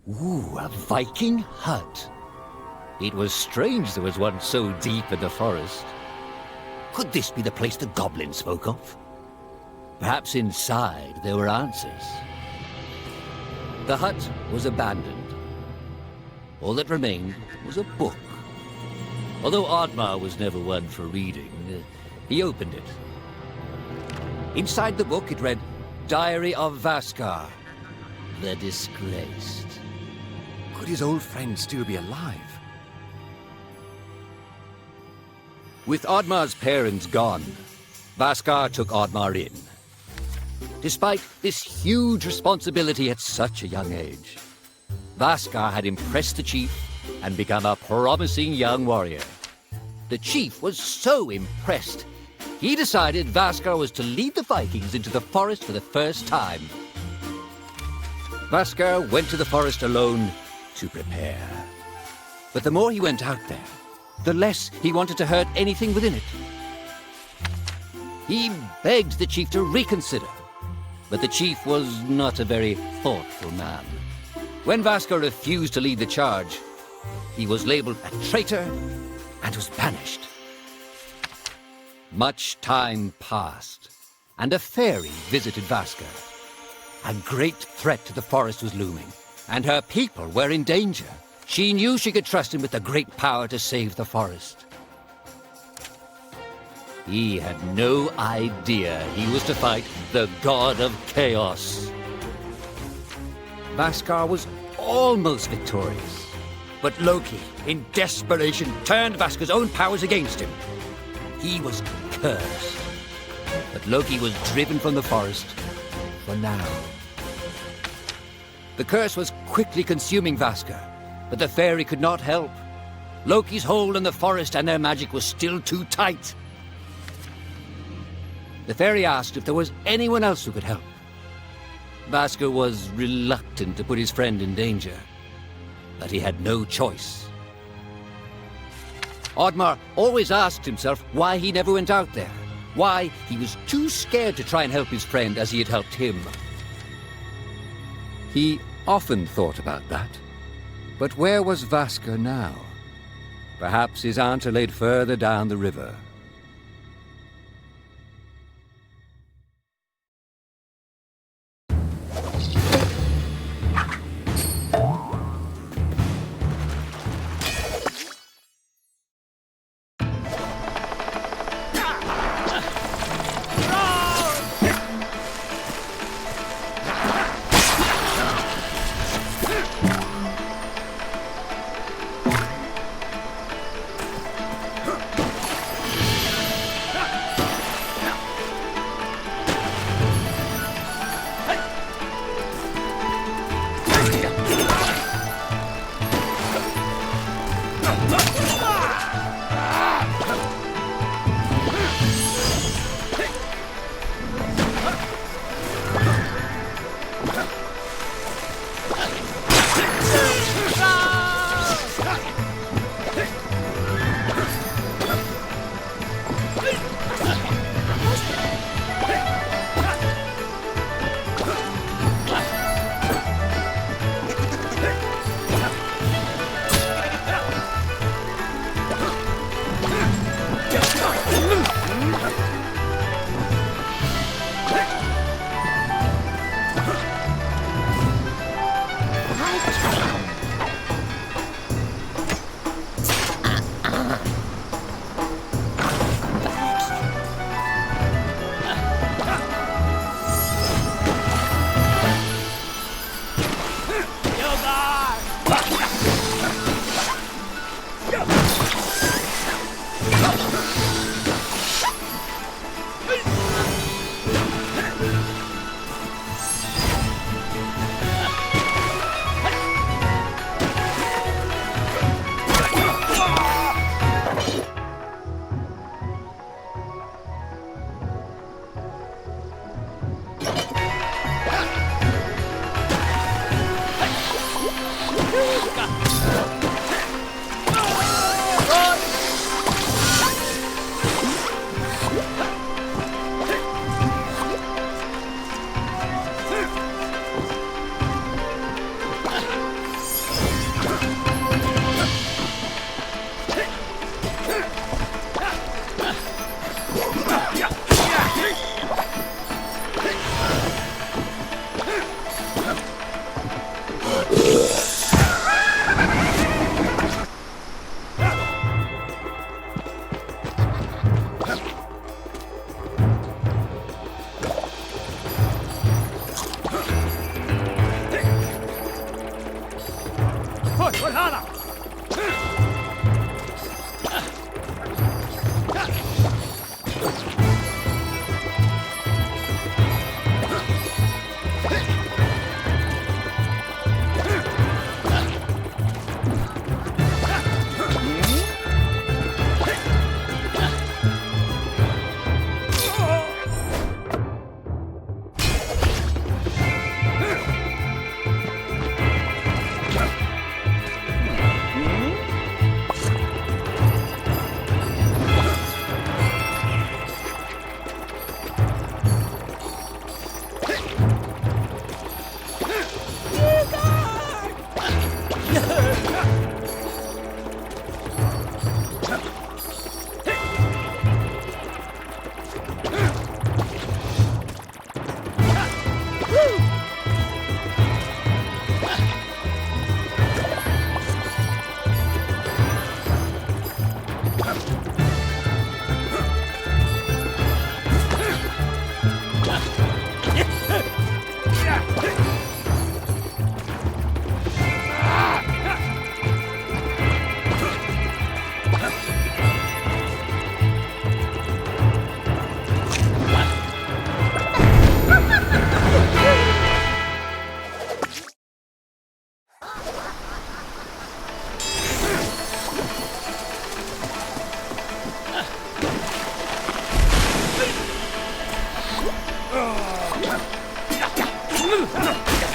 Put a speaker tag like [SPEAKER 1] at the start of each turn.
[SPEAKER 1] Ooh, a Viking hut. It was strange there was one so deep in the forest. Could this be the place the goblin spoke of? Perhaps inside there were answers. The hut was abandoned. All that remained was a book. Although Oddmar was never one for reading, he opened it. Inside the book it read, Diary of Vaskr, the Disgraced.
[SPEAKER 2] Could his old friend still be alive?
[SPEAKER 1] With Oddmar's parents gone, Vaskr took Oddmar in. Despite this huge responsibility at such a young age, Vaskr had impressed the chief and become a promising young warrior. The chief was so impressed, he decided Vaskr was to lead the Vikings into the forest for the first time. Vaskr went to the forest alone to prepare. But the more he went out there, the less he wanted to hurt anything within it. He begged the chief to reconsider, but the chief was not a very thoughtful man. When Vaskr refused to lead the charge, he was labeled a traitor and was banished. Much time passed, and a fairy visited Vaskr. A great threat to the forest was looming, and her people were in danger. She knew she could trust him with the great power to save the forest. He had no idea he was to fight the god of chaos. Vaskr was almost victorious. But Loki, in desperation, turned Vaskr's own powers against him. He was cursed. But Loki was driven from the forest, for now. The curse was quickly consuming Vaskr, but the fairy could not help. Loki's hold on the forest and their magic was still too tight. The fairy asked if there was anyone else who could help. Vaskr was reluctant to put his friend in danger, but he had no choice. Oddmar always asked himself why he never went out there, why he was too scared to try and help his friend as he had helped him. He often thought about that. But where was Vaskr now? Perhaps his aunt laid further down the river.
[SPEAKER 3] Ugh!